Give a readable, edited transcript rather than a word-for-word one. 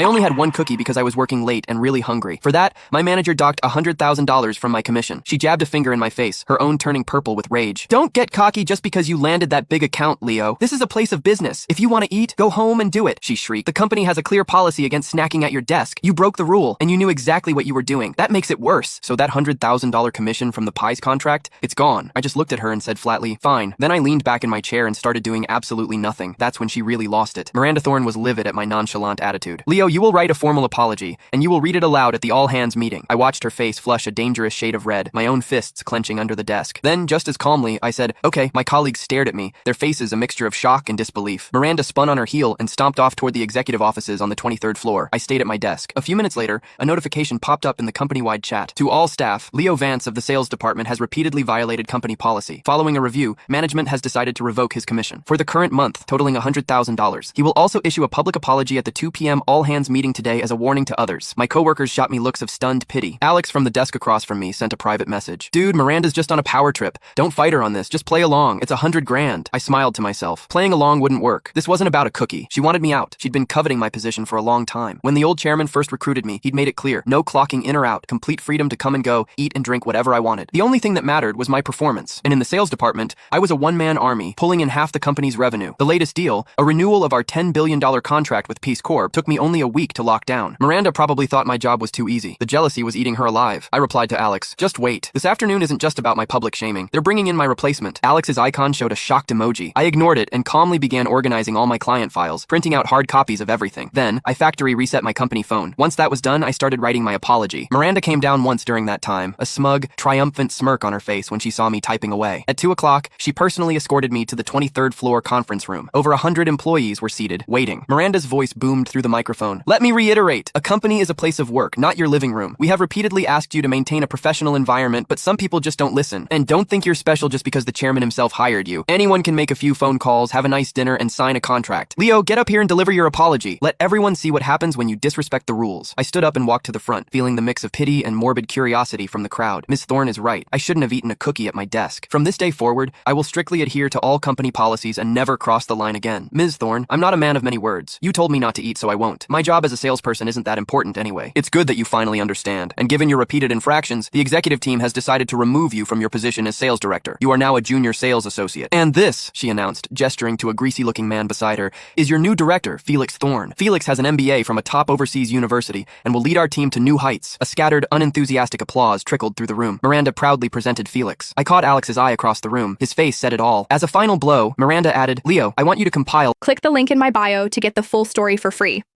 I only had one cookie because I was working late and really hungry. For that, my manager docked $100,000 from my commission. She jabbed a finger in my face, her own turning purple with rage. Don't get cocky just because you landed that big account, Leo. This is a place of business. If you want to eat, go home and do it, she shrieked. The company has a clear policy against snacking at your desk. You broke the rule, and you knew exactly what you were doing. That makes it worse. So that $100,000 commission from the pies contract, it's gone. I just looked at her and said flatly, fine. Then I leaned back in my chair and started doing absolutely nothing. That's when she really lost it. Miranda Thorne was livid at my nonchalant attitude. Leo, you will write a formal apology, and you will read it aloud at the all-hands meeting. I watched her face flush a dangerous shade of red, my own fists clenching under the desk. Then, just as calmly, I said, okay. My colleagues stared at me, their faces a mixture of shock and disbelief. Miranda spun on her heel and stomped off toward the executive offices on the 23rd floor. I stayed at my desk. A few minutes later, a notification popped up in the company-wide chat. To all staff, Leo Vance of the sales department has repeatedly violated company policy. Following a review, management has decided to revoke his commission for the current month, totaling $100,000. He will also issue a public apology at the 2 p.m. all-hands meeting today as a warning to others. My coworkers shot me looks of stunned pity. Alex from the desk across from me sent a private message. Dude, Miranda's just on a power trip. Don't fight her on this. Just play along. It's $100,000. I smiled to myself. Playing along wouldn't work. This wasn't about a cookie. She wanted me out. She'd been coveting my position for a long time. When the old chairman first recruited me, he'd made it clear. No clocking in or out. Complete freedom to come and go, eat and drink whatever I wanted. The only thing that mattered was my performance. And in the sales department, I was a one-man army, pulling in half the company's revenue. The latest deal, a renewal of our $10 billion contract with Peace Corp, took me only a week to lock down. Miranda probably thought my job was too easy. The jealousy was eating her alive. I replied to Alex, just wait. This afternoon isn't just about my public shaming. They're bringing in my replacement. Alex's icon showed a shocked emoji. I ignored it and calmly began organizing all my client files, printing out hard copies of everything. Then, I factory reset my company phone. Once that was done, I started writing my apology. Miranda came down once during that time, a smug, triumphant smirk on her face when she saw me typing away. At 2 o'clock, she personally escorted me to the 23rd floor conference room. Over 100 employees were seated, waiting. Miranda's voice boomed through the microphone. Let me reiterate, a company is a place of work, not your living room. We have repeatedly asked you to maintain a professional environment, but some people just don't listen. And don't think you're special just because the chairman himself hired you. Anyone can make a few phone calls, have a nice dinner, and sign a contract. Leo, get up here and deliver your apology. Let everyone see what happens when you disrespect the rules. I stood up and walked to the front, feeling the mix of pity and morbid curiosity from the crowd. Miss Thorne is right. I shouldn't have eaten a cookie at my desk. From this day forward, I will strictly adhere to all company policies and never cross the line again. Ms. Thorne, I'm not a man of many words. You told me not to eat, so I won't. My job as a salesperson isn't that important anyway. It's good that you finally understand. And given your repeated infractions, the executive team has decided to remove you from your position as sales director. You are now a junior sales associate. And this, she announced, gesturing to a greasy-looking man beside her, is your new director, Felix Thorne. Felix has an MBA from a top overseas university and will lead our team to new heights. A scattered, unenthusiastic applause trickled through the room. Miranda proudly presented Felix. I caught Alex's eye across the room. His face said it all. As a final blow, Miranda added, Leo, I want you to compile. Click the link in my bio to get the full story for free.